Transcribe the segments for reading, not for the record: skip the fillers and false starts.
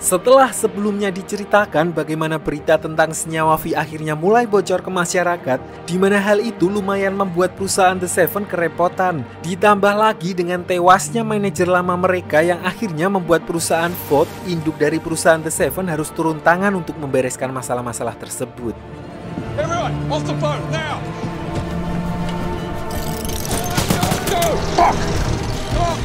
Setelah sebelumnya diceritakan bagaimana berita tentang senyawa V akhirnya mulai bocor ke masyarakat, di mana hal itu lumayan membuat perusahaan The Seven kerepotan. Ditambah lagi dengan tewasnya manajer lama mereka yang akhirnya membuat perusahaan Vought, induk dari perusahaan The Seven, harus turun tangan untuk membereskan masalah-masalah tersebut. Everyone, off the phone now. Go! Fuck! Stop!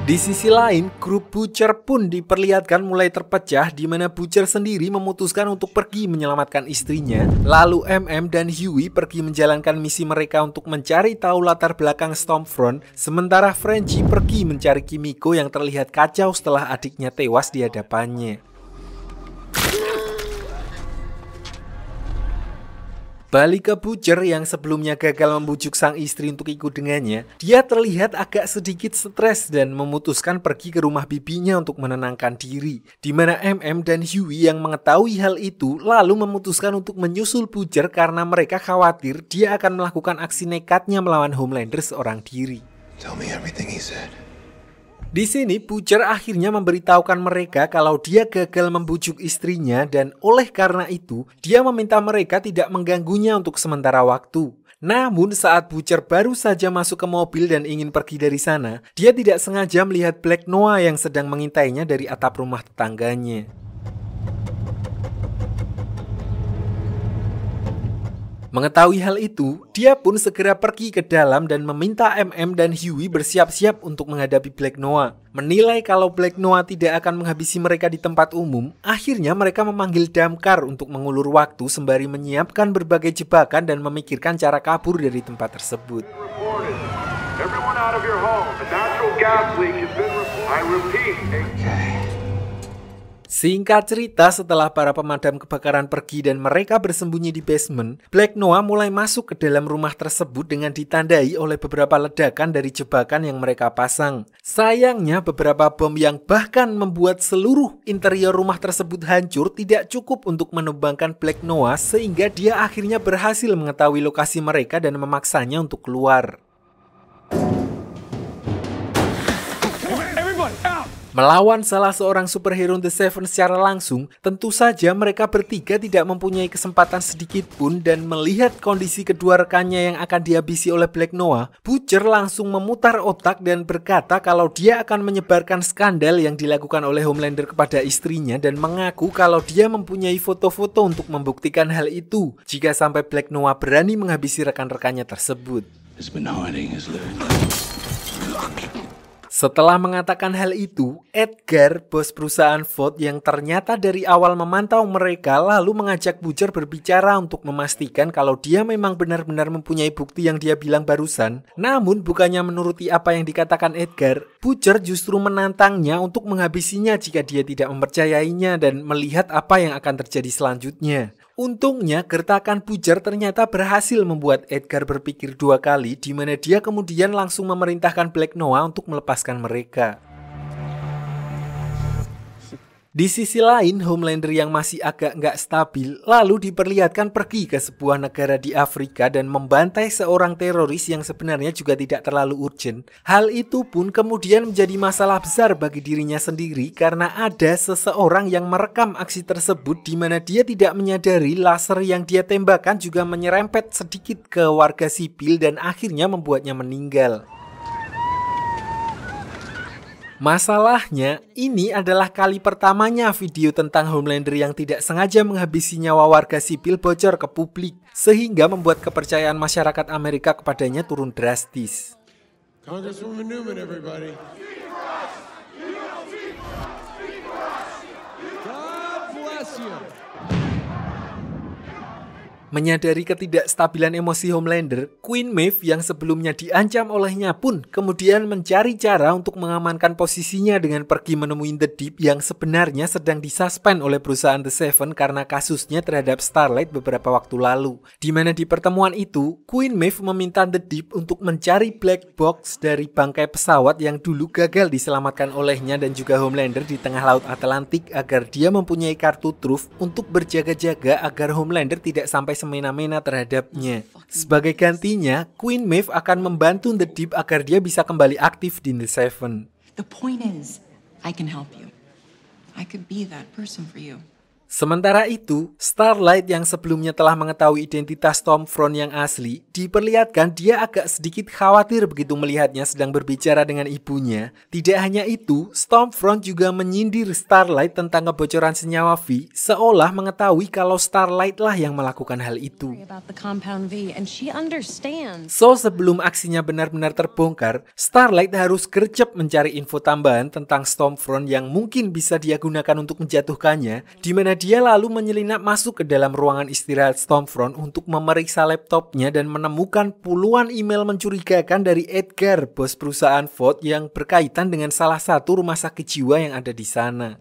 Di sisi lain, grup Butcher pun diperlihatkan mulai terpecah, di mana Butcher sendiri memutuskan untuk pergi menyelamatkan istrinya. Lalu MM dan Huey pergi menjalankan misi mereka untuk mencari tahu latar belakang Stormfront, sementara Frenchie pergi mencari Kimiko yang terlihat kacau setelah adiknya tewas di hadapannya. Balik ke Butcher yang sebelumnya gagal membujuk sang istri untuk ikut dengannya, dia terlihat agak sedikit stres dan memutuskan pergi ke rumah bibinya untuk menenangkan diri. Di mana MM dan Huey yang mengetahui hal itu lalu memutuskan untuk menyusul Butcher karena mereka khawatir dia akan melakukan aksi nekatnya melawan Homelander seorang diri. Tell me everything he said. Di sini Butcher akhirnya memberitahukan mereka kalau dia gagal membujuk istrinya dan oleh karena itu dia meminta mereka tidak mengganggunya untuk sementara waktu. Namun saat Butcher baru saja masuk ke mobil dan ingin pergi dari sana, dia tidak sengaja melihat Black Noah yang sedang mengintainya dari atap rumah tetangganya. Mengetahui hal itu, dia pun segera pergi ke dalam dan meminta MM dan Huey bersiap-siap untuk menghadapi Black Noah. Menilai kalau Black Noah tidak akan menghabisi mereka di tempat umum, akhirnya mereka memanggil damkar untuk mengulur waktu sembari menyiapkan berbagai jebakan dan memikirkan cara kabur dari tempat tersebut. Singkat cerita, setelah para pemadam kebakaran pergi dan mereka bersembunyi di basement, Black Noah mulai masuk ke dalam rumah tersebut dengan ditandai oleh beberapa ledakan dari jebakan yang mereka pasang. Sayangnya, beberapa bom yang bahkan membuat seluruh interior rumah tersebut hancur tidak cukup untuk menumbangkan Black Noah, sehingga dia akhirnya berhasil mengetahui lokasi mereka dan memaksanya untuk keluar. Melawan salah seorang superhero The Seven secara langsung, tentu saja mereka bertiga tidak mempunyai kesempatan sedikit pun, dan melihat kondisi kedua rekannya yang akan dihabisi oleh Black Noah, Butcher langsung memutar otak dan berkata kalau dia akan menyebarkan skandal yang dilakukan oleh Homelander kepada istrinya dan mengaku kalau dia mempunyai foto-foto untuk membuktikan hal itu jika sampai Black Noah berani menghabisi rekan-rekannya tersebut. Setelah mengatakan hal itu, Edgar, bos perusahaan Vought yang ternyata dari awal memantau mereka, lalu mengajak Butcher berbicara untuk memastikan kalau dia memang benar-benar mempunyai bukti yang dia bilang barusan. Namun bukannya menuruti apa yang dikatakan Edgar, Butcher justru menantangnya untuk menghabisinya jika dia tidak mempercayainya dan melihat apa yang akan terjadi selanjutnya. Untungnya, gertakan Butcher ternyata berhasil membuat Edgar berpikir dua kali, di mana dia kemudian langsung memerintahkan Black Noah untuk melepaskan mereka. Di sisi lain, Homelander yang masih agak nggak stabil lalu diperlihatkan pergi ke sebuah negara di Afrika dan membantai seorang teroris yang sebenarnya juga tidak terlalu urgent. Hal itu pun kemudian menjadi masalah besar bagi dirinya sendiri karena ada seseorang yang merekam aksi tersebut, di mana dia tidak menyadari laser yang dia tembakan juga menyerempet sedikit ke warga sipil dan akhirnya membuatnya meninggal. Masalahnya, ini adalah kali pertamanya video tentang Homelander yang tidak sengaja menghabisi nyawa warga sipil bocor ke publik, sehingga membuat kepercayaan masyarakat Amerika kepadanya turun drastis. Congresswoman Newman, everybody. God bless you. Menyadari ketidakstabilan emosi Homelander, Queen Maeve yang sebelumnya diancam olehnya pun kemudian mencari cara untuk mengamankan posisinya dengan pergi menemui The Deep yang sebenarnya sedang disuspend oleh perusahaan The Seven karena kasusnya terhadap Starlight beberapa waktu lalu. Di mana di pertemuan itu, Queen Maeve meminta The Deep untuk mencari black box dari bangkai pesawat yang dulu gagal diselamatkan olehnya dan juga Homelander di tengah laut Atlantik agar dia mempunyai kartu truth untuk berjaga-jaga agar Homelander tidak sampai semena-mena terhadapnya. Sebagai gantinya, Queen Maeve akan membantu The Deep agar dia bisa kembali aktif di The Seven. The point is, I can help you. I could be that person for you. Sementara itu, Starlight yang sebelumnya telah mengetahui identitas Stormfront yang asli, diperlihatkan dia agak sedikit khawatir begitu melihatnya sedang berbicara dengan ibunya. Tidak hanya itu, Stormfront juga menyindir Starlight tentang kebocoran senyawa V, seolah mengetahui kalau Starlight lah yang melakukan hal itu. So, sebelum aksinya benar-benar terbongkar, Starlight harus gercep mencari info tambahan tentang Stormfront yang mungkin bisa dia gunakan untuk menjatuhkannya, di mana dia lalu menyelinap masuk ke dalam ruangan istirahat Stormfront untuk memeriksa laptopnya dan menemukan puluhan email mencurigakan dari Edgar, bos perusahaan Vought yang berkaitan dengan salah satu rumah sakit jiwa yang ada di sana.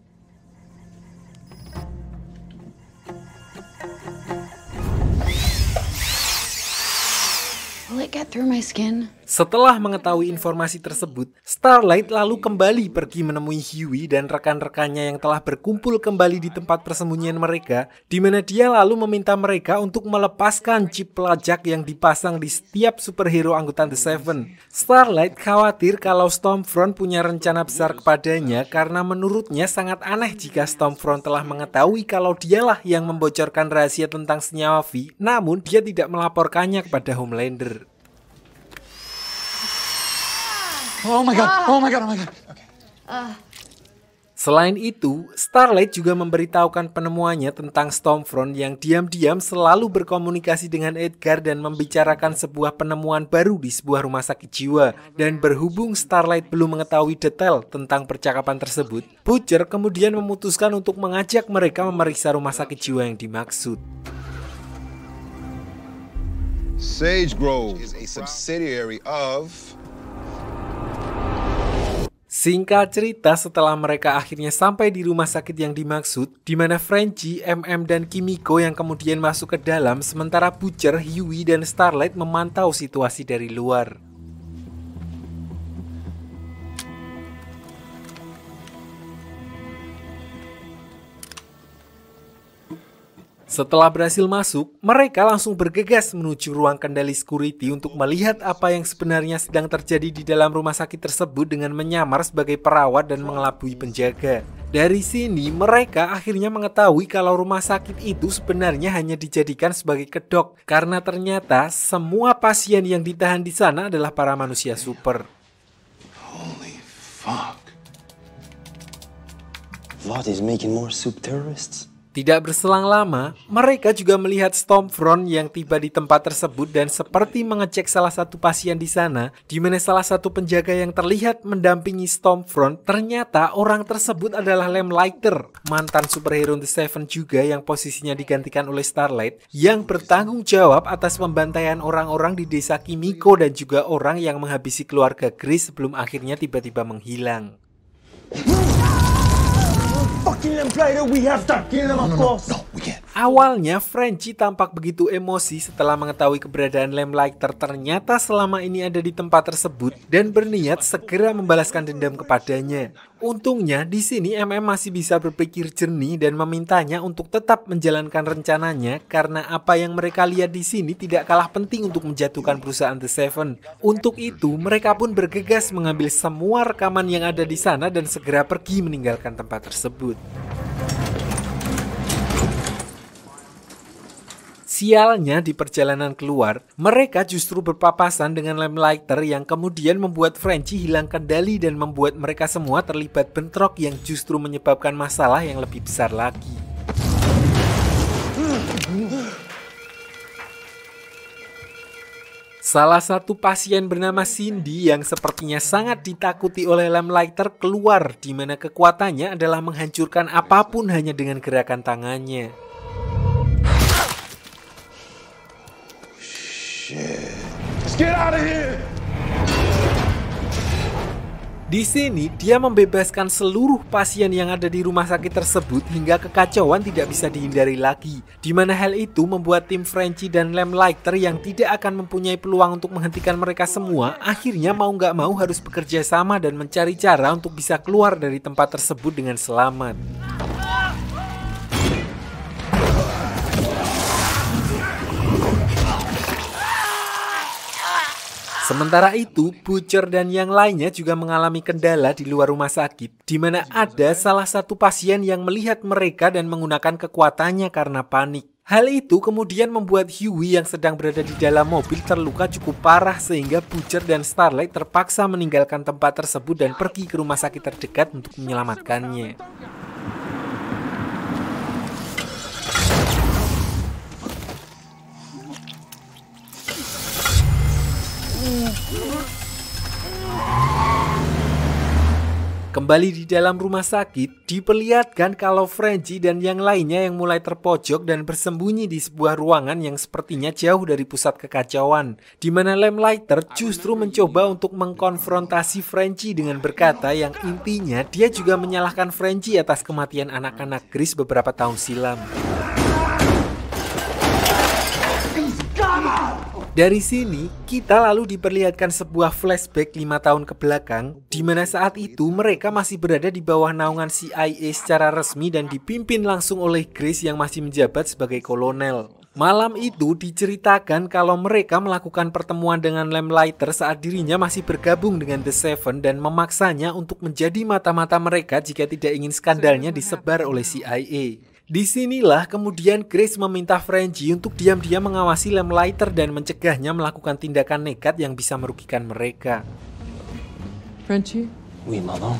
Will it get through my skin? Setelah mengetahui informasi tersebut, Starlight lalu kembali pergi menemui Hughie dan rekan-rekannya yang telah berkumpul kembali di tempat persembunyian mereka, di mana dia lalu meminta mereka untuk melepaskan chip pelacak yang dipasang di setiap superhero anggota The Seven. Starlight khawatir kalau Stormfront punya rencana besar kepadanya karena menurutnya sangat aneh jika Stormfront telah mengetahui kalau dialah yang membocorkan rahasia tentang senyawa V, namun dia tidak melaporkannya kepada Homelander. Oh my god, oh my god, oh my god. Okay. Selain itu, Starlight juga memberitahukan penemuannya tentang Stormfront yang diam-diam selalu berkomunikasi dengan Edgar dan membicarakan sebuah penemuan baru di sebuah rumah sakit jiwa. Dan berhubung Starlight belum mengetahui detail tentang percakapan tersebut, Butcher kemudian memutuskan untuk mengajak mereka memeriksa rumah sakit jiwa yang dimaksud. Sage Grove is a subsidiary of... Singkat cerita, setelah mereka akhirnya sampai di rumah sakit yang dimaksud, di mana Frenchie, MM, dan Kimiko yang kemudian masuk ke dalam, sementara Butcher, Hughie, dan Starlight memantau situasi dari luar. Setelah berhasil masuk, mereka langsung bergegas menuju ruang kendali security untuk melihat apa yang sebenarnya sedang terjadi di dalam rumah sakit tersebut dengan menyamar sebagai perawat dan mengelabui penjaga. Dari sini, mereka akhirnya mengetahui kalau rumah sakit itu sebenarnya hanya dijadikan sebagai kedok, karena ternyata semua pasien yang ditahan di sana adalah para manusia super. Holy fuck. Vought is making more soup terrorists. Tidak berselang lama, mereka juga melihat Stormfront yang tiba di tempat tersebut dan seperti mengecek salah satu pasien di sana, di mana salah satu penjaga yang terlihat mendampingi Stormfront, ternyata orang tersebut adalah Lamplighter, mantan superhero The Seven juga yang posisinya digantikan oleh Starlight, yang bertanggung jawab atas pembantaian orang-orang di desa Kimiko dan juga orang yang menghabisi keluarga Grace sebelum akhirnya tiba-tiba menghilang. Awalnya Frenchie tampak begitu emosi setelah mengetahui keberadaan Lamplighter ternyata selama ini ada di tempat tersebut dan berniat segera membalaskan dendam kepadanya. Untungnya di sini MM masih bisa berpikir jernih dan memintanya untuk tetap menjalankan rencananya karena apa yang mereka lihat di sini tidak kalah penting untuk menjatuhkan perusahaan The Seven. Untuk itu mereka pun bergegas mengambil semua rekaman yang ada di sana dan segera pergi meninggalkan tempat tersebut. Sialnya di perjalanan keluar, mereka justru berpapasan dengan Lamplighter yang kemudian membuat Frenchie hilang kendali dan membuat mereka semua terlibat bentrok yang justru menyebabkan masalah yang lebih besar lagi. Salah satu pasien bernama Cindy yang sepertinya sangat ditakuti oleh Lamplighter keluar, di mana kekuatannya adalah menghancurkan apapun hanya dengan gerakan tangannya. Let's get out of here! Di sini, dia membebaskan seluruh pasien yang ada di rumah sakit tersebut hingga kekacauan tidak bisa dihindari lagi. Di mana hal itu membuat tim Frenchie dan Lamplighter yang tidak akan mempunyai peluang untuk menghentikan mereka semua, akhirnya mau nggak mau harus bekerja sama dan mencari cara untuk bisa keluar dari tempat tersebut dengan selamat. Sementara itu, Butcher dan yang lainnya juga mengalami kendala di luar rumah sakit, di mana ada salah satu pasien yang melihat mereka dan menggunakan kekuatannya karena panik. Hal itu kemudian membuat Huey yang sedang berada di dalam mobil terluka cukup parah sehingga Butcher dan Starlight terpaksa meninggalkan tempat tersebut dan pergi ke rumah sakit terdekat untuk menyelamatkannya. Kembali di dalam rumah sakit, diperlihatkan kalau Frenchie dan yang lainnya yang mulai terpojok dan bersembunyi di sebuah ruangan yang sepertinya jauh dari pusat kekacauan, di mana Lamplighter justru mencoba untuk mengkonfrontasi Frenchie dengan berkata yang intinya dia juga menyalahkan Frenchie atas kematian anak-anak Chris beberapa tahun silam. Dari sini, kita lalu diperlihatkan sebuah flashback 5 tahun ke belakang, di mana saat itu mereka masih berada di bawah naungan CIA secara resmi dan dipimpin langsung oleh Grace yang masih menjabat sebagai kolonel. Malam itu diceritakan kalau mereka melakukan pertemuan dengan Lamplighter saat dirinya masih bergabung dengan The Seven dan memaksanya untuk menjadi mata-mata mereka jika tidak ingin skandalnya disebar oleh CIA. Disinilah kemudian Grace meminta Frenchie untuk diam-diam mengawasi Lamplighter dan mencegahnya melakukan tindakan nekat yang bisa merugikan mereka. Frenchie? Oui, maman.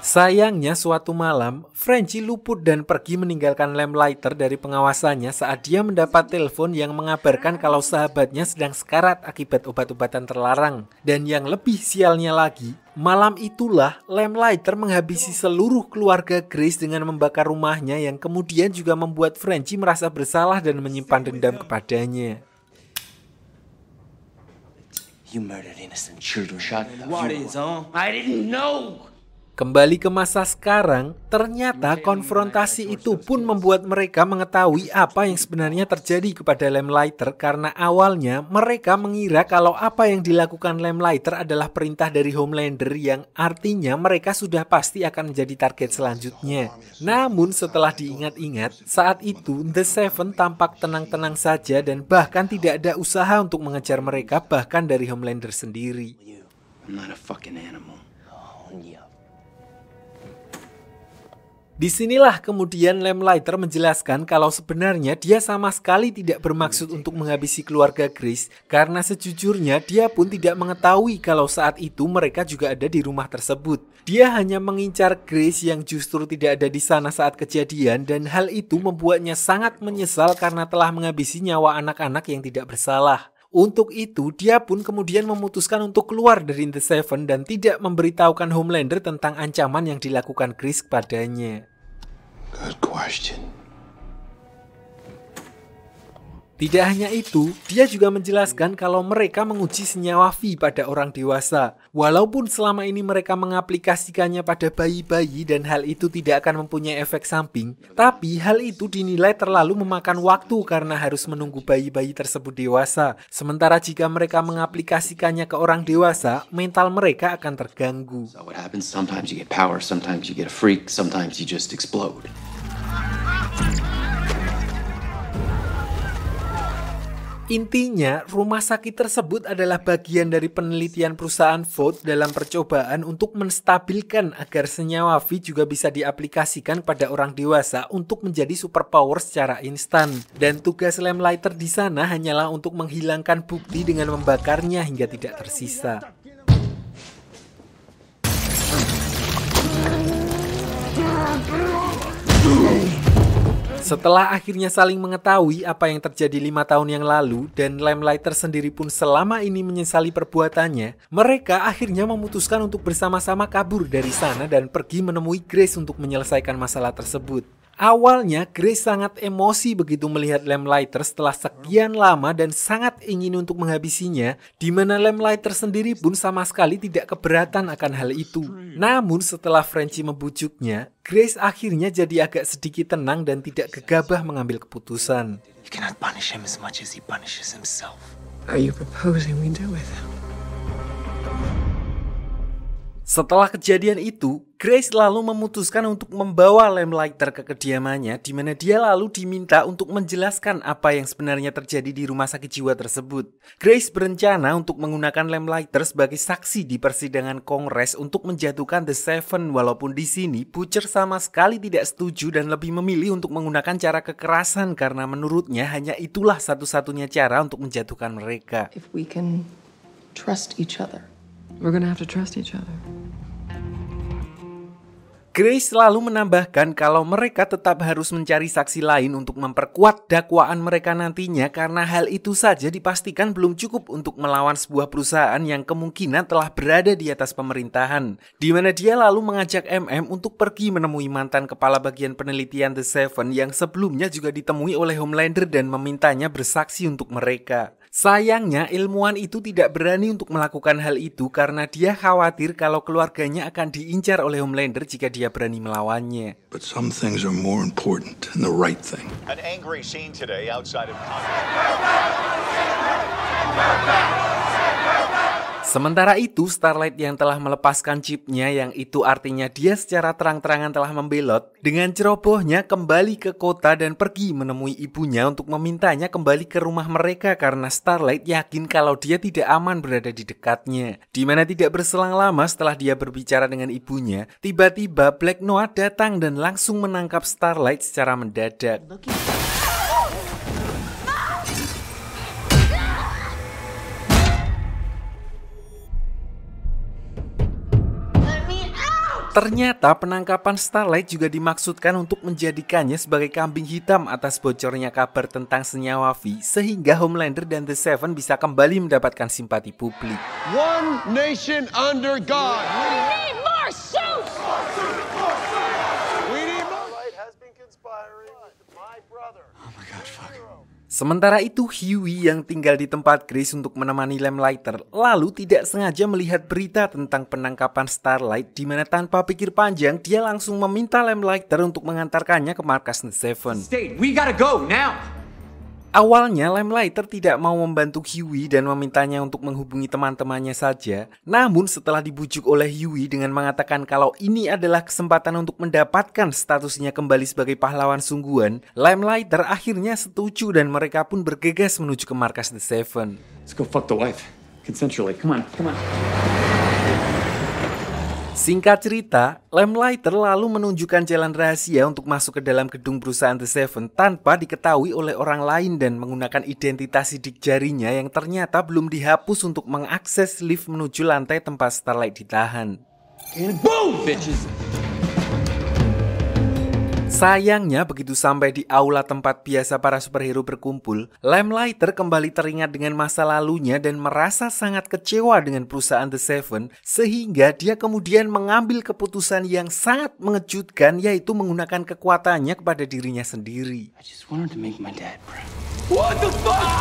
Sayangnya suatu malam, Frenchie luput dan pergi meninggalkan Lamplighter dari pengawasannya saat dia mendapat telepon yang mengabarkan kalau sahabatnya sedang sekarat akibat obat-obatan terlarang. Dan yang lebih sialnya lagi, malam itulah Lamplighter menghabisi seluruh keluarga Grace dengan membakar rumahnya yang kemudian juga membuat Frenchie merasa bersalah dan menyimpan dendam kepadanya. You murdered innocent children. What is on? I didn't know. Kembali ke masa sekarang, ternyata konfrontasi itu pun membuat mereka mengetahui apa yang sebenarnya terjadi kepada Lamplighter karena awalnya mereka mengira kalau apa yang dilakukan Lamplighter adalah perintah dari Homelander yang artinya mereka sudah pasti akan menjadi target selanjutnya. Namun setelah diingat-ingat, saat itu The Seven tampak tenang-tenang saja dan bahkan tidak ada usaha untuk mengejar mereka bahkan dari Homelander sendiri. I'm not a fucking animal. Oh, yeah. Disinilah kemudian Lamplighter menjelaskan kalau sebenarnya dia sama sekali tidak bermaksud untuk menghabisi keluarga Grace karena sejujurnya dia pun tidak mengetahui kalau saat itu mereka juga ada di rumah tersebut. Dia hanya mengincar Grace yang justru tidak ada di sana saat kejadian dan hal itu membuatnya sangat menyesal karena telah menghabisi nyawa anak-anak yang tidak bersalah. Untuk itu, dia pun kemudian memutuskan untuk keluar dari The Seven dan tidak memberitahukan Homelander tentang ancaman yang dilakukan Grace kepadanya. Good question. Tidak hanya itu, dia juga menjelaskan kalau mereka menguji senyawa V pada orang dewasa. Walaupun selama ini mereka mengaplikasikannya pada bayi-bayi dan hal itu tidak akan mempunyai efek samping, tapi hal itu dinilai terlalu memakan waktu karena harus menunggu bayi-bayi tersebut dewasa. Sementara jika mereka mengaplikasikannya ke orang dewasa, mental mereka akan terganggu. So what happens? Sometimes you get power, sometimes you get a freak, sometimes you just explode. Intinya, rumah sakit tersebut adalah bagian dari penelitian perusahaan Vought dalam percobaan untuk menstabilkan agar senyawa V juga bisa diaplikasikan pada orang dewasa untuk menjadi superpower secara instan. Dan tugas Lamplighter di sana hanyalah untuk menghilangkan bukti dengan membakarnya hingga tidak tersisa. Setelah akhirnya saling mengetahui apa yang terjadi 5 tahun yang lalu dan Lamplighter sendiri pun selama ini menyesali perbuatannya, mereka akhirnya memutuskan untuk bersama-sama kabur dari sana dan pergi menemui Grace untuk menyelesaikan masalah tersebut. Awalnya Grace sangat emosi begitu melihat Lamplighter setelah sekian lama dan sangat ingin untuk menghabisinya, di mana Lamplighter sendiri pun sama sekali tidak keberatan akan hal itu. Namun setelah Frenchie membujuknya, Grace akhirnya jadi agak sedikit tenang dan tidak gegabah mengambil keputusan. You cannot punish him as much as he punishes himself. Are you proposing we do with him? Setelah kejadian itu, Grace lalu memutuskan untuk membawa Lamplighter ke kediamannya, di mana dia lalu diminta untuk menjelaskan apa yang sebenarnya terjadi di rumah sakit jiwa tersebut. Grace berencana untuk menggunakan Lamplighter sebagai saksi di persidangan Kongres untuk menjatuhkan The Seven, walaupun di sini Butcher sama sekali tidak setuju dan lebih memilih untuk menggunakan cara kekerasan karena menurutnya hanya itulah satu-satunya cara untuk menjatuhkan mereka. If we can trust each other. We're gonna have to trust each other. Grace lalu menambahkan kalau mereka tetap harus mencari saksi lain untuk memperkuat dakwaan mereka nantinya karena hal itu saja dipastikan belum cukup untuk melawan sebuah perusahaan yang kemungkinan telah berada di atas pemerintahan. Di mana dia lalu mengajak MM untuk pergi menemui mantan kepala bagian penelitian The Seven yang sebelumnya juga ditemui oleh Homelander dan memintanya bersaksi untuk mereka. Sayangnya ilmuwan itu tidak berani untuk melakukan hal itu karena dia khawatir kalau keluarganya akan diincar oleh Homelander jika dia berani melawannya. But some things are more important than the right thing. An angry scene today outside of Sementara itu, Starlight yang telah melepaskan chipnya, yang itu artinya dia secara terang-terangan telah membelot, dengan cerobohnya kembali ke kota dan pergi menemui ibunya untuk memintanya kembali ke rumah mereka karena Starlight yakin kalau dia tidak aman berada di dekatnya. Dimana tidak berselang lama setelah dia berbicara dengan ibunya, tiba-tiba Black Noah datang dan langsung menangkap Starlight secara mendadak. Ternyata penangkapan Starlight juga dimaksudkan untuk menjadikannya sebagai kambing hitam atas bocornya kabar tentang senyawa V, sehingga Homelander dan The Seven bisa kembali mendapatkan simpati publik. One nation under God. We need more suits. We need more. Light has been conspiring with my brother. Oh my God, fuck. Sementara itu, Huey yang tinggal di tempat Grace untuk menemani Lamplighter lalu tidak sengaja melihat berita tentang penangkapan Starlight, di mana tanpa pikir panjang dia langsung meminta Lamplighter untuk mengantarkannya ke markas The Seven. We gotta go now. Awalnya Lamplighter tidak mau membantu Huey dan memintanya untuk menghubungi teman-temannya saja. Namun setelah dibujuk oleh Huey dengan mengatakan kalau ini adalah kesempatan untuk mendapatkan statusnya kembali sebagai pahlawan sungguhan, Lamplighter akhirnya setuju dan mereka pun bergegas menuju ke markas The Seven. Let's go fuck the wife. Consensually. Come on. Singkat cerita, Lamplighter lalu menunjukkan jalan rahasia untuk masuk ke dalam gedung perusahaan The Seven tanpa diketahui oleh orang lain dan menggunakan identitas sidik jarinya yang ternyata belum dihapus untuk mengakses lift menuju lantai tempat Starlight ditahan. Boom, bitches. Sayangnya begitu sampai di aula tempat biasa para superhero berkumpul, Lamplighter kembali teringat dengan masa lalunya dan merasa sangat kecewa dengan perusahaan The Seven, sehingga dia kemudian mengambil keputusan yang sangat mengejutkan, yaitu menggunakan kekuatannya kepada dirinya sendiri. I just wanted to make my dad proud. What the fuck?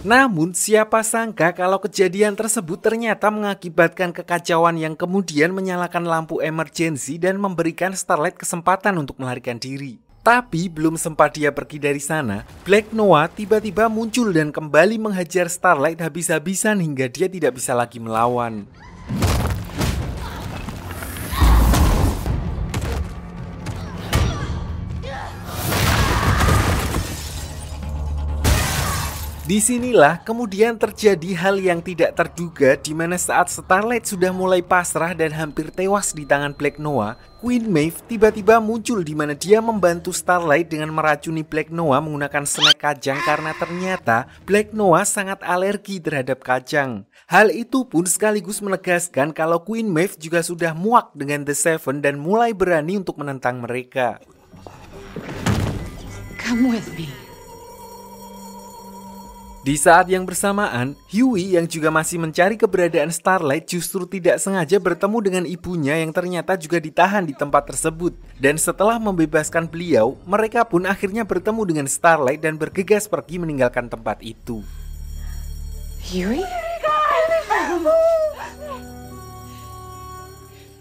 Namun siapa sangka kalau kejadian tersebut ternyata mengakibatkan kekacauan yang kemudian menyalakan lampu emergency dan memberikan Starlight kesempatan untuk melarikan diri. Tapi belum sempat dia pergi dari sana, Black Noah tiba-tiba muncul dan kembali menghajar Starlight habis-habisan hingga dia tidak bisa lagi melawan. Disinilah kemudian terjadi hal yang tidak terduga, di mana saat Starlight sudah mulai pasrah dan hampir tewas di tangan Black Noah, Queen Maeve tiba-tiba muncul di mana dia membantu Starlight dengan meracuni Black Noah menggunakan snack kacang karena ternyata Black Noah sangat alergi terhadap kacang. Hal itu pun sekaligus menegaskan kalau Queen Maeve juga sudah muak dengan The Seven dan mulai berani untuk menentang mereka. Come with me. Di saat yang bersamaan, Huey yang juga masih mencari keberadaan Starlight justru tidak sengaja bertemu dengan ibunya yang ternyata juga ditahan di tempat tersebut. Dan setelah membebaskan beliau, mereka pun akhirnya bertemu dengan Starlight dan bergegas pergi meninggalkan tempat itu. Huey?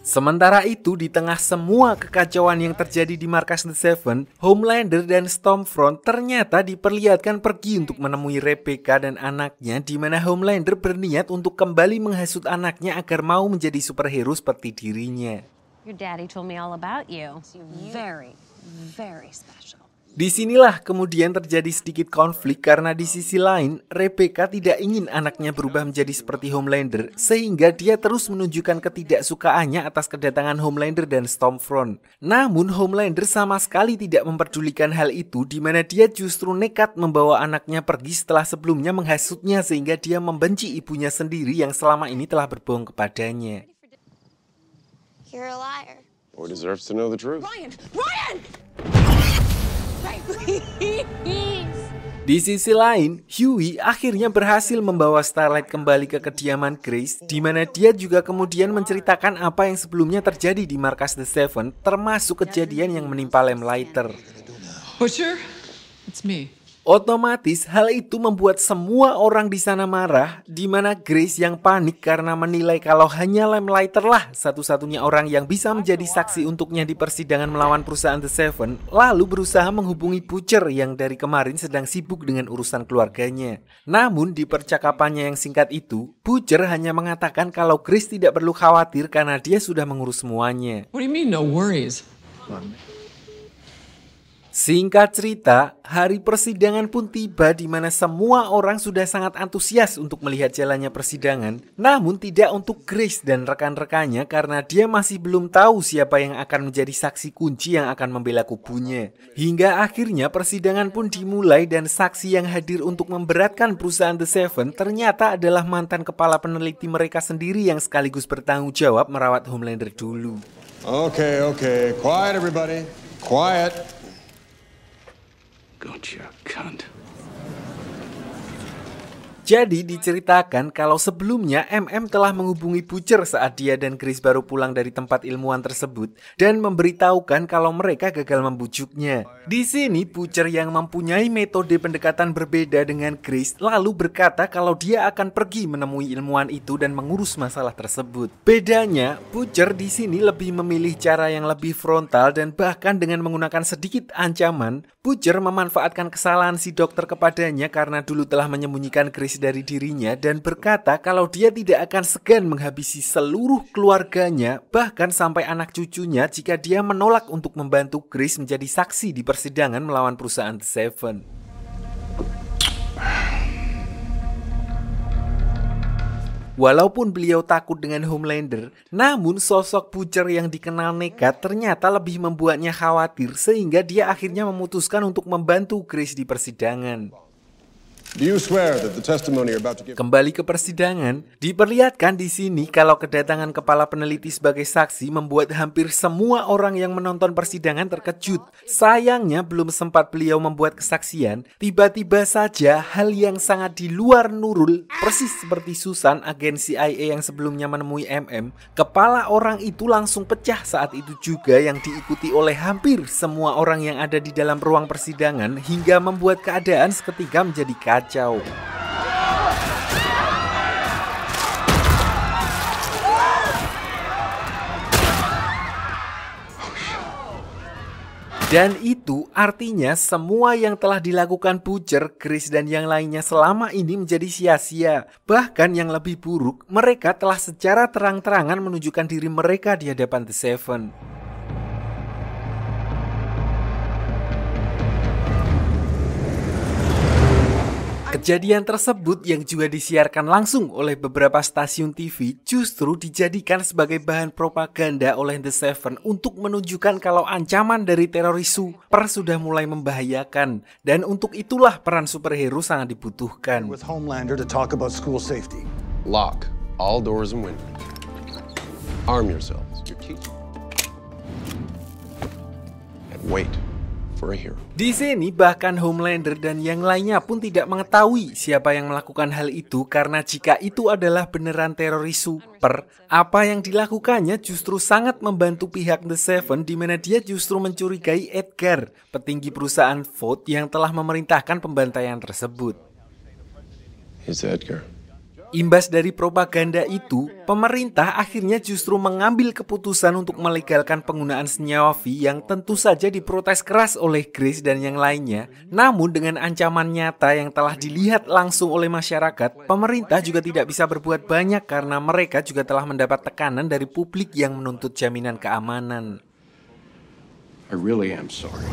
Sementara itu, di tengah semua kekacauan yang terjadi di markas The Seven, Homelander dan Stormfront ternyata diperlihatkan pergi untuk menemui Rebecca dan anaknya, di mana Homelander berniat untuk kembali menghasut anaknya agar mau menjadi superhero seperti dirinya. Your daddy told me all about you. You're very, very special. Disinilah kemudian terjadi sedikit konflik karena di sisi lain, Rebecca tidak ingin anaknya berubah menjadi seperti Homelander, sehingga dia terus menunjukkan ketidaksukaannya atas kedatangan Homelander dan Stormfront. Namun Homelander sama sekali tidak memperdulikan hal itu, di mana dia justru nekat membawa anaknya pergi setelah sebelumnya menghasutnya sehingga dia membenci ibunya sendiri yang selama ini telah berbohong kepadanya. You're a liar. Or deserves to know the truth. Ryan! Ryan! Di sisi lain, Hughie akhirnya berhasil membawa Starlight kembali ke kediaman Grace, di mana dia juga kemudian menceritakan apa yang sebelumnya terjadi di markas The Seven, termasuk kejadian yang menimpa Lamplighter. Butcher? It's me. Otomatis hal itu membuat semua orang di sana marah, di mana Grace yang panik karena menilai kalau hanya Lamplighter lah satu-satunya orang yang bisa menjadi saksi untuknya di persidangan melawan perusahaan The Seven, lalu berusaha menghubungi Butcher yang dari kemarin sedang sibuk dengan urusan keluarganya. Namun di percakapannya yang singkat itu, Butcher hanya mengatakan kalau Grace tidak perlu khawatir karena dia sudah mengurus semuanya. What do you mean, no worries? Singkat cerita, hari persidangan pun tiba di mana semua orang sudah sangat antusias untuk melihat jalannya persidangan, namun tidak untuk Grace dan rekan-rekannya karena dia masih belum tahu siapa yang akan menjadi saksi kunci yang akan membela kubunya. Hingga akhirnya persidangan pun dimulai dan saksi yang hadir untuk memberatkan perusahaan The Seven ternyata adalah mantan kepala peneliti mereka sendiri yang sekaligus bertanggung jawab merawat Homelander dulu. Okay. Quiet, everybody. Quiet. Gotcha, cunt. Jadi diceritakan kalau sebelumnya MM telah menghubungi Butcher saat dia dan Grace baru pulang dari tempat ilmuwan tersebut dan memberitahukan kalau mereka gagal membujuknya. Di sini Butcher yang mempunyai metode pendekatan berbeda dengan Grace lalu berkata kalau dia akan pergi menemui ilmuwan itu dan mengurus masalah tersebut. Bedanya, Butcher di sini lebih memilih cara yang lebih frontal dan bahkan dengan menggunakan sedikit ancaman, Butcher memanfaatkan kesalahan si dokter kepadanya karena dulu telah menyembunyikan Grace dari dirinya dan berkata kalau dia tidak akan segan menghabisi seluruh keluarganya bahkan sampai anak cucunya jika dia menolak untuk membantu Grace menjadi saksi di persidangan melawan perusahaan The Seven. Walaupun beliau takut dengan Homelander, namun sosok Butcher yang dikenal nekat ternyata lebih membuatnya khawatir sehingga dia akhirnya memutuskan untuk membantu Grace di persidangan. Do you swear that the testimony you're about to give... Kembali ke persidangan, diperlihatkan di sini kalau kedatangan kepala peneliti sebagai saksi membuat hampir semua orang yang menonton persidangan terkejut. Sayangnya belum sempat beliau membuat kesaksian, tiba-tiba saja hal yang sangat di luar Nurul, persis seperti Susan, agen CIA yang sebelumnya menemui MM, kepala orang itu langsung pecah saat itu juga yang diikuti oleh hampir semua orang yang ada di dalam ruang persidangan hingga membuat keadaan seketika menjadi kacau. Dan itu artinya semua yang telah dilakukan Butcher, Grace dan yang lainnya selama ini menjadi sia-sia. Bahkan yang lebih buruk, mereka telah secara terang-terangan menunjukkan diri mereka di hadapan The Seven. Kejadian tersebut yang juga disiarkan langsung oleh beberapa stasiun TV justru dijadikan sebagai bahan propaganda oleh The Seven untuk menunjukkan kalau ancaman dari teroris super sudah mulai membahayakan. Dan untuk itulah peran superhero sangat dibutuhkan. With Homelander to talk about school safety. Lock all doors and windows. Arm yourselves. Your teacher. And wait for a hero. Di sini bahkan Homelander dan yang lainnya pun tidak mengetahui siapa yang melakukan hal itu karena jika itu adalah beneran teroris super, apa yang dilakukannya justru sangat membantu pihak The Seven di mana dia justru mencurigai Edgar, petinggi perusahaan Vought yang telah memerintahkan pembantaian tersebut. It's Edgar. Imbas dari propaganda itu, pemerintah akhirnya justru mengambil keputusan untuk melegalkan penggunaan senyawa V yang tentu saja diprotes keras oleh Grace dan yang lainnya. Namun dengan ancaman nyata yang telah dilihat langsung oleh masyarakat, pemerintah juga tidak bisa berbuat banyak karena mereka juga telah mendapat tekanan dari publik yang menuntut jaminan keamanan. I really am sorry.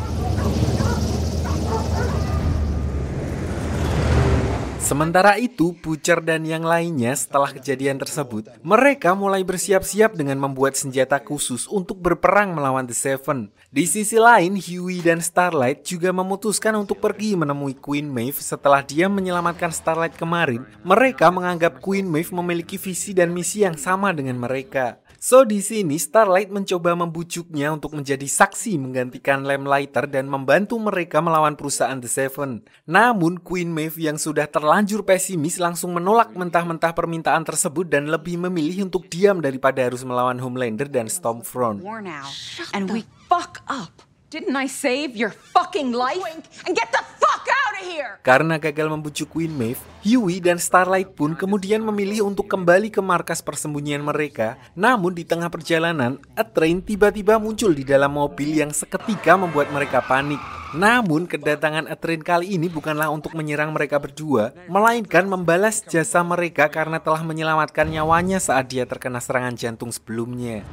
Sementara itu, Butcher dan yang lainnya setelah kejadian tersebut, mereka mulai bersiap-siap dengan membuat senjata khusus untuk berperang melawan The Seven. Di sisi lain, Hughie dan Starlight juga memutuskan untuk pergi menemui Queen Maeve setelah dia menyelamatkan Starlight kemarin. Mereka menganggap Queen Maeve memiliki visi dan misi yang sama dengan mereka. So di sini Starlight mencoba membujuknya untuk menjadi saksi menggantikan Lamplighter dan membantu mereka melawan perusahaan The Seven. Namun Queen Maeve yang sudah terlanjur pesimis langsung menolak mentah-mentah permintaan tersebut dan lebih memilih untuk diam daripada harus melawan Homelander dan Stormfront. And we fuck up. Didn't I save your fucking life? And get the fuck out of here! Karena gagal membujuk Queen Maeve, Hughie dan Starlight pun kemudian memilih untuk kembali ke markas persembunyian mereka. Namun di tengah perjalanan, A Train tiba-tiba muncul di dalam mobil yang seketika membuat mereka panik. Namun kedatangan A Train kali ini bukanlah untuk menyerang mereka berdua, melainkan membalas jasa mereka karena telah menyelamatkan nyawanya saat dia terkena serangan jantung sebelumnya.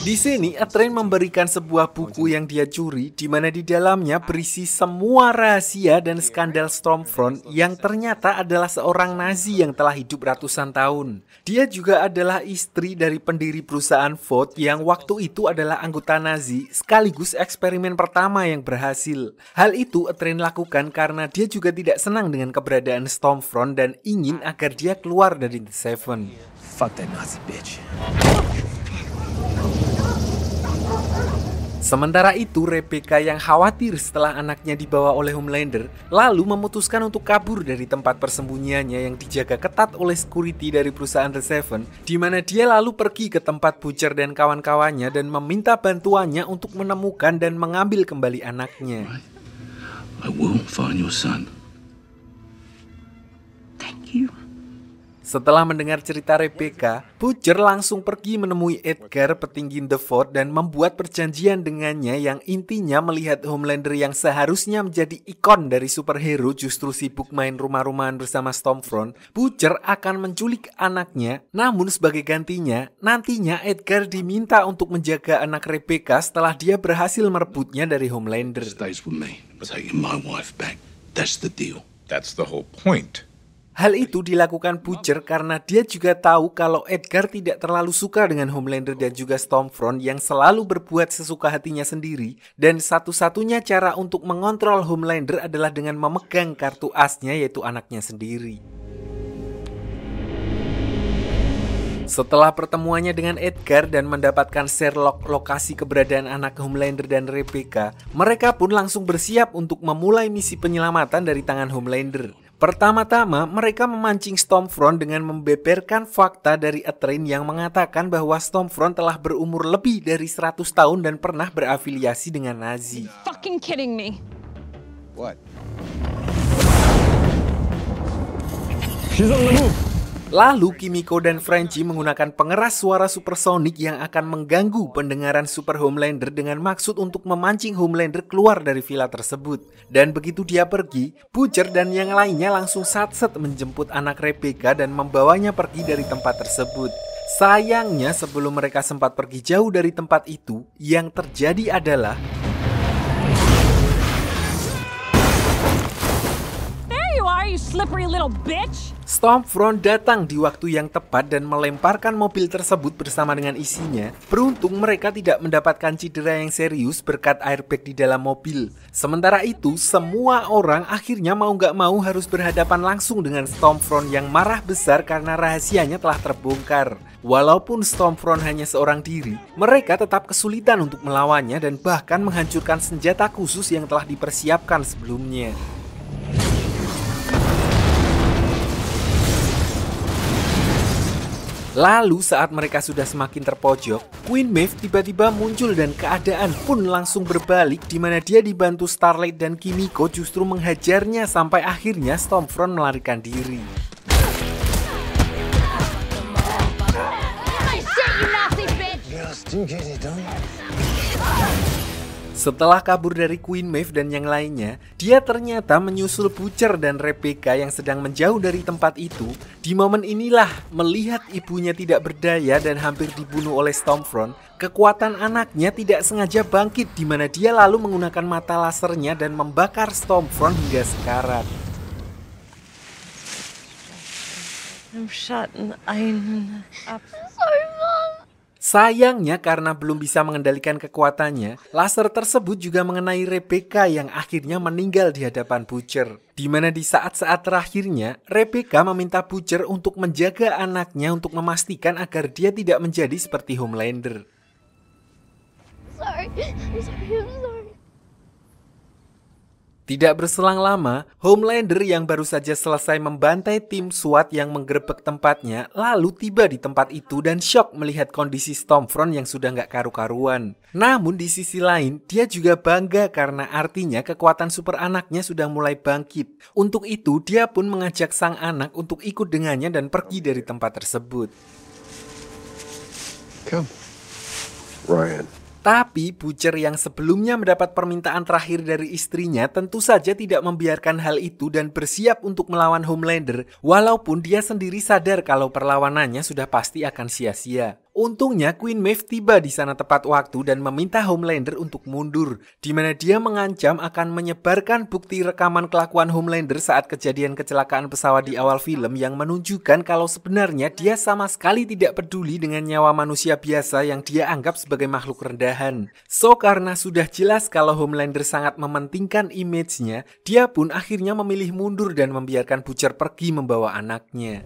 Di sini, A Train memberikan sebuah buku yang dia curi, di mana di dalamnya berisi semua rahasia dan skandal Stormfront yang ternyata adalah seorang Nazi yang telah hidup ratusan tahun. Dia juga adalah istri dari pendiri perusahaan Vought yang waktu itu adalah anggota Nazi, sekaligus eksperimen pertama yang berhasil. Hal itu A Train lakukan karena dia juga tidak senang dengan keberadaan Stormfront dan ingin agar dia keluar dari The Seven. Fuck that Nazi bitch. Sementara itu, Rebecca yang khawatir setelah anaknya dibawa oleh Homelander, lalu memutuskan untuk kabur dari tempat persembunyiannya yang dijaga ketat oleh security dari perusahaan The Seven, di mana dia lalu pergi ke tempat Butcher dan kawan-kawannya dan meminta bantuannya untuk menemukan dan mengambil kembali anaknya. I will find your son. Thank you. Setelah mendengar cerita Rebecca, Butcher langsung pergi menemui Edgar, petinggi The Vought, dan membuat perjanjian dengannya yang intinya melihat Homelander yang seharusnya menjadi ikon dari superhero justru sibuk main rumah-rumahan bersama Stormfront. Butcher akan menculik anaknya, namun sebagai gantinya, nantinya Edgar diminta untuk menjaga anak Rebecca setelah dia berhasil merebutnya dari Homelander. Stays with me. Taking my wife back. That's the deal. That's the whole point. Hal itu dilakukan Butcher karena dia juga tahu kalau Edgar tidak terlalu suka dengan Homelander dan juga Stormfront yang selalu berbuat sesuka hatinya sendiri, dan satu-satunya cara untuk mengontrol Homelander adalah dengan memegang kartu asnya yaitu anaknya sendiri. Setelah pertemuannya dengan Edgar dan mendapatkan Sherlock lokasi keberadaan anak Homelander dan Rebecca, mereka pun langsung bersiap untuk memulai misi penyelamatan dari tangan Homelander. Pertama-tama, mereka memancing Stormfront dengan membeberkan fakta dari A Train yang mengatakan bahwa Stormfront telah berumur lebih dari 100 tahun dan pernah berafiliasi dengan Nazi. Fucking kidding me. What? She's on the move. Lalu Kimiko dan Frenchie menggunakan pengeras suara supersonik yang akan mengganggu pendengaran Super Homelander dengan maksud untuk memancing Homelander keluar dari villa tersebut. Dan begitu dia pergi, Butcher dan yang lainnya langsung satset menjemput anak Rebecca dan membawanya pergi dari tempat tersebut. Sayangnya sebelum mereka sempat pergi jauh dari tempat itu, yang terjadi adalah You slippery little bitch. Stormfront datang di waktu yang tepat dan melemparkan mobil tersebut bersama dengan isinya. Beruntung mereka tidak mendapatkan cedera yang serius berkat airbag di dalam mobil. Sementara itu, semua orang akhirnya mau gak mau harus berhadapan langsung dengan Stormfront yang marah besar karena rahasianya telah terbongkar. Walaupun Stormfront hanya seorang diri, mereka tetap kesulitan untuk melawannya dan bahkan menghancurkan senjata khusus yang telah dipersiapkan sebelumnya. Lalu saat mereka sudah semakin terpojok, Queen Maeve tiba-tiba muncul dan keadaan pun langsung berbalik di mana dia dibantu Starlight dan Kimiko justru menghajarnya sampai akhirnya Stormfront melarikan diri. Setelah kabur dari Queen Maeve dan yang lainnya, dia ternyata menyusul Butcher dan Rebecca yang sedang menjauh dari tempat itu. Di momen inilah, melihat ibunya tidak berdaya dan hampir dibunuh oleh Stormfront, kekuatan anaknya tidak sengaja bangkit di mana dia lalu menggunakan mata lasernya dan membakar Stormfront hingga sekarat. I'm shut and I'm up. Sorry, Mom. Sayangnya karena belum bisa mengendalikan kekuatannya, laser tersebut juga mengenai Rebecca yang akhirnya meninggal di hadapan Butcher. Di mana di saat-saat terakhirnya, Rebecca meminta Butcher untuk menjaga anaknya untuk memastikan agar dia tidak menjadi seperti Homelander. I'm sorry. Tidak berselang lama, Homelander yang baru saja selesai membantai tim SWAT yang menggerebek tempatnya, lalu tiba di tempat itu dan syok melihat kondisi Stormfront yang sudah nggak karu-karuan. Namun di sisi lain, dia juga bangga karena artinya kekuatan super anaknya sudah mulai bangkit. Untuk itu, dia pun mengajak sang anak untuk ikut dengannya dan pergi dari tempat tersebut. Come, Ryan. Tapi Butcher yang sebelumnya mendapat permintaan terakhir dari istrinya tentu saja tidak membiarkan hal itu dan bersiap untuk melawan Homelander, walaupun dia sendiri sadar kalau perlawanannya sudah pasti akan sia-sia. Untungnya Queen Maeve tiba di sana tepat waktu dan meminta Homelander untuk mundur, di mana dia mengancam akan menyebarkan bukti rekaman kelakuan Homelander saat kejadian kecelakaan pesawat di awal film yang menunjukkan kalau sebenarnya dia sama sekali tidak peduli dengan nyawa manusia biasa yang dia anggap sebagai makhluk rendahan. So karena sudah jelas kalau Homelander sangat mementingkan image-nya, dia pun akhirnya memilih mundur dan membiarkan Butcher pergi membawa anaknya.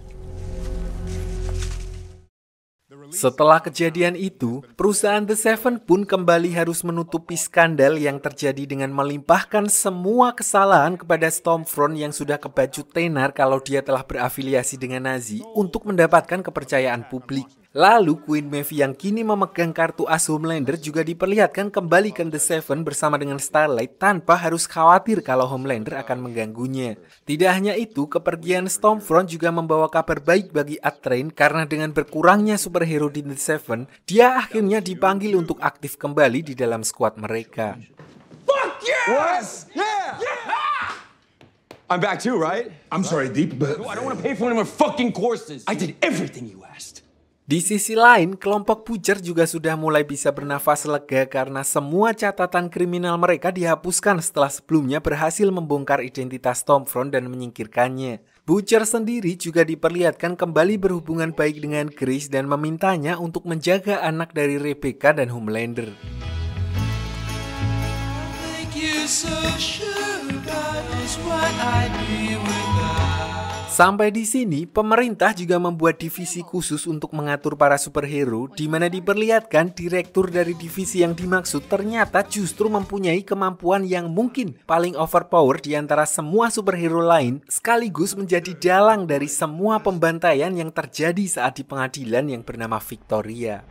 Setelah kejadian itu, perusahaan The Seven pun kembali harus menutupi skandal yang terjadi dengan melimpahkan semua kesalahan kepada Stormfront yang sudah kebacut tenar kalau dia telah berafiliasi dengan Nazi untuk mendapatkan kepercayaan publik. Lalu Queen Maeve yang kini memegang kartu as Homelander juga diperlihatkan kembali ke The Seven bersama dengan Starlight tanpa harus khawatir kalau Homelander akan mengganggunya. Tidak hanya itu, kepergian Stormfront juga membawa kabar baik bagi A-Train karena dengan berkurangnya superhero di The Seven, dia akhirnya dipanggil untuk aktif kembali di dalam skuad mereka. Fuck yeah! What? Yeah! I'm back too, right? I'm sorry, Deep, but I don't want to pay for any more fucking courses. I did everything you asked. Di sisi lain, kelompok Butcher juga sudah mulai bisa bernafas lega karena semua catatan kriminal mereka dihapuskan setelah sebelumnya berhasil membongkar identitas Stormfront dan menyingkirkannya. Butcher sendiri juga diperlihatkan kembali berhubungan baik dengan Grace dan memintanya untuk menjaga anak dari Rebecca dan Homelander. Sampai di sini, pemerintah juga membuat divisi khusus untuk mengatur para superhero, di mana diperlihatkan direktur dari divisi yang dimaksud ternyata justru mempunyai kemampuan yang mungkin paling overpower di antara semua superhero lain, sekaligus menjadi dalang dari semua pembantaian yang terjadi saat di pengadilan yang bernama Victoria.